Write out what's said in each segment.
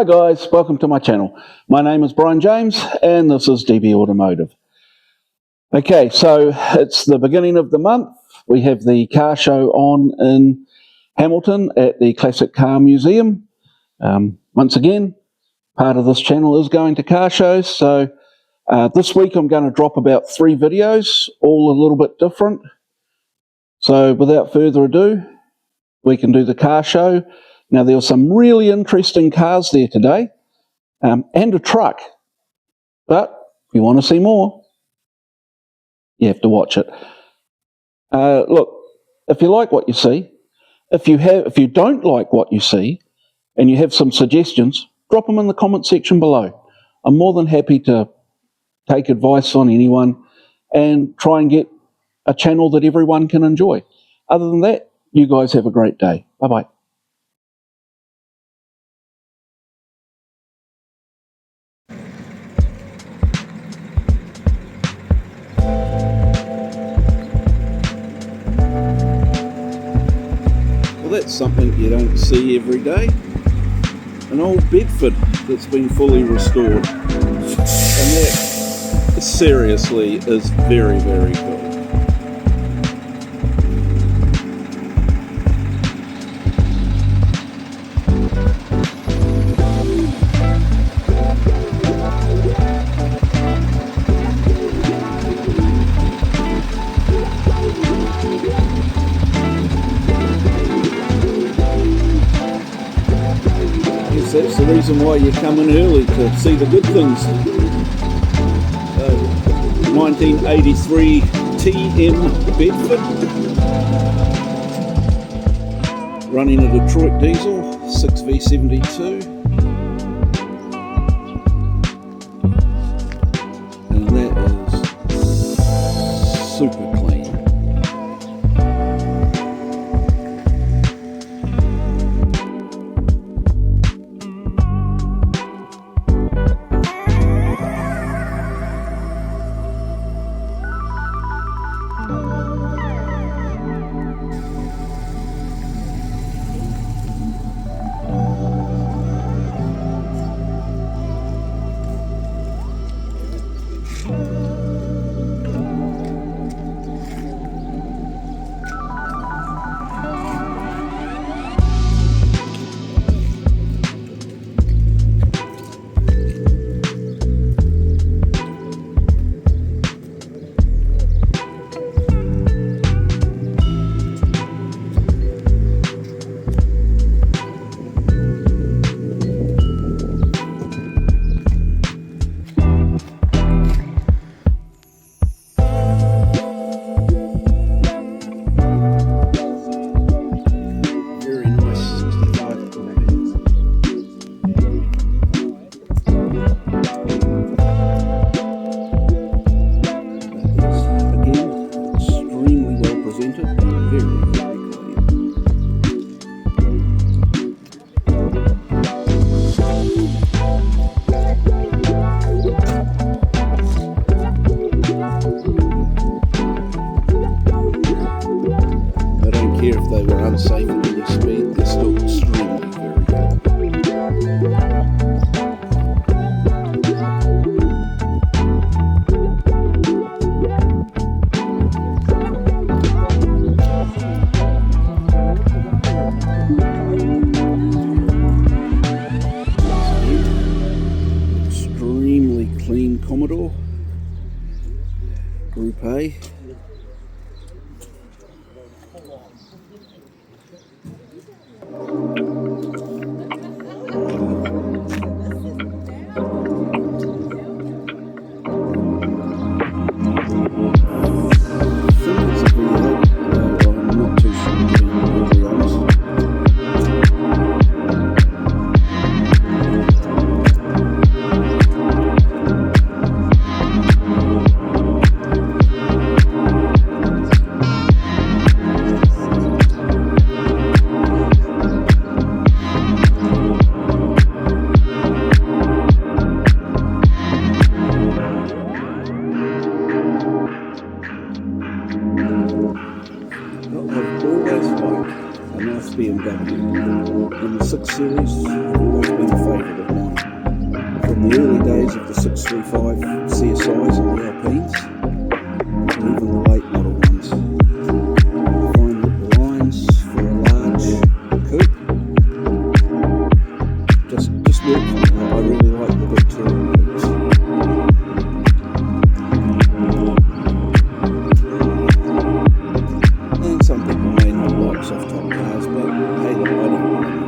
Hi guys, welcome to my channel. My name is Brian James and this is DB Automotive. Okay, so it's the beginning of the month. We have the car show on in Hamilton at the Classic Car Museum. Once again, part of this channel is going to car shows, so this week I'm going to drop about 3 videos, all a little bit different. So without further ado, we can do the car show. Now there were some really interesting cars there today. And a truck. But if you want to see more, you have to watch it. Look, if you like what you see, if you don't like what you see, and you have some suggestions, drop them in the comment section below. I'm more than happy to take advice on anyone and try and get a channel that everyone can enjoy. Other than that, you guys have a great day. Bye-bye. That's something you don't see every day. An old Bedford that's been fully restored. And that seriously is very, very cool. That's the reason why you come in early, to see the good things. 1983 TM Bedford, running a Detroit diesel, 6V72, and that is super clean. If they were unsafe at any speed, they're still extremely very good. Extremely clean Commodore Group A. BMW. And the 6 Series have always been a favourite of mine. From the early days of the 635 CSIs and the Alpines, to even the late model ones. I find that the lines for a large coupe just work for me. I really like the big touring coupes. And some people may not like soft top cars, but hey, look, I don't mind.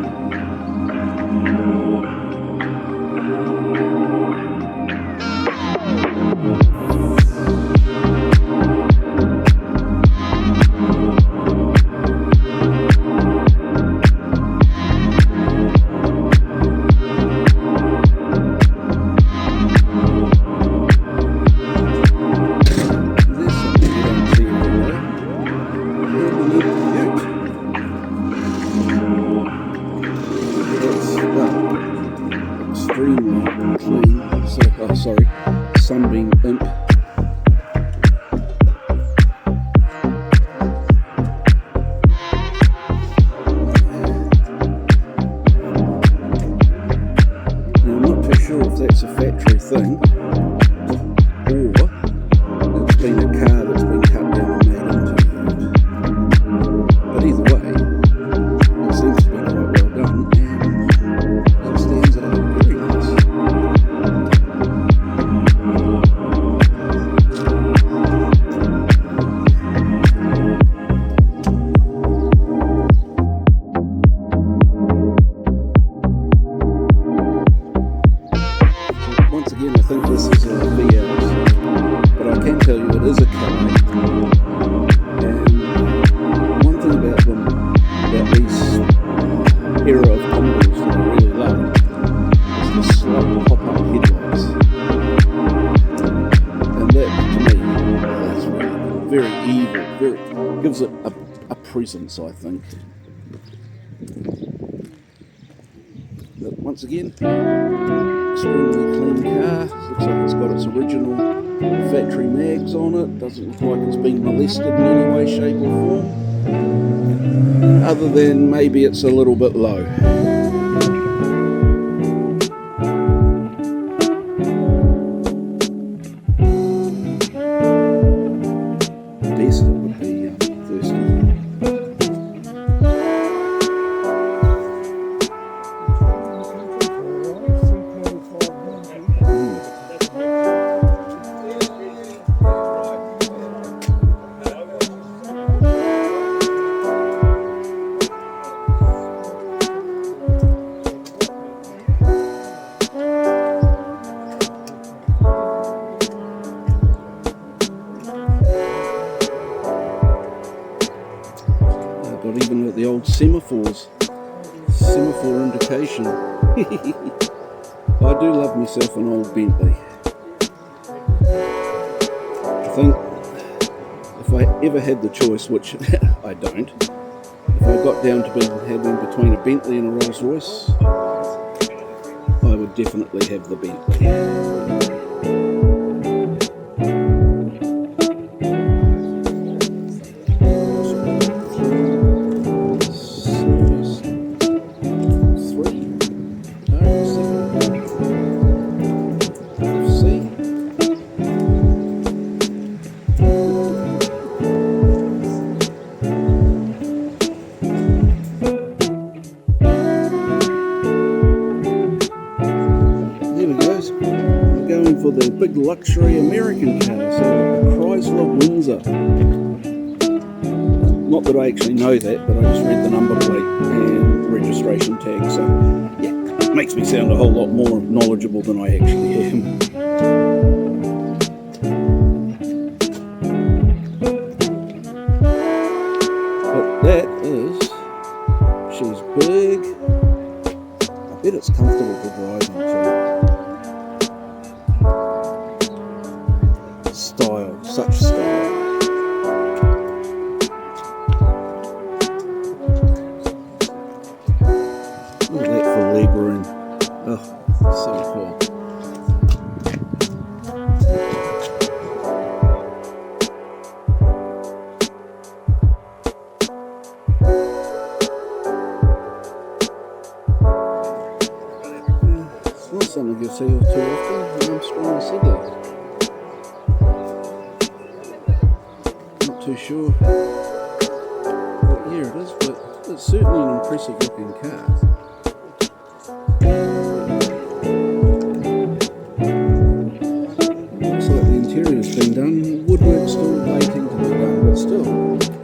Extremely clean, Sunbeam Imp. Now I'm not too sure if that's a factory thing or it's been a car that's been cut down and made into it. But either way, it seems to be quite well done and it stands out very nice. Once again, I think this is a VL, but I can tell you it is a Calais. And one thing about them, about these era of Commodores that I really love, is the slight pop-up headlights. And that, to me, is really very evil, gives it a presence, I think. But once again, extremely clean car. Looks like it's got its original factory mags on it. Doesn't look like it's been molested in any way, shape or form. Other than maybe it's a little bit low. Diesel would be thirsty. Got even with the old semaphore indication. I do love myself an old Bentley. I think if I ever had the choice, which I don't, if I got down to having between a Bentley and a Rolls Royce, I would definitely have the Bentley. We're going for the big luxury American car, so a Chrysler Windsor. Not that I actually know that, but I just read the number plate and registration tag, so yeah, it makes me sound a whole lot more knowledgeable than I actually am. But that is, she's big. I bet it's comfortable to drive in too. Style, such style. Look at that for leg room. Oh, so cool. see her too often, and I'm strong as Sydney. Not too sure what year it is, but it's certainly an impressive looking car. Looks like the interior's been done, woodwork's still waiting to be done, but still.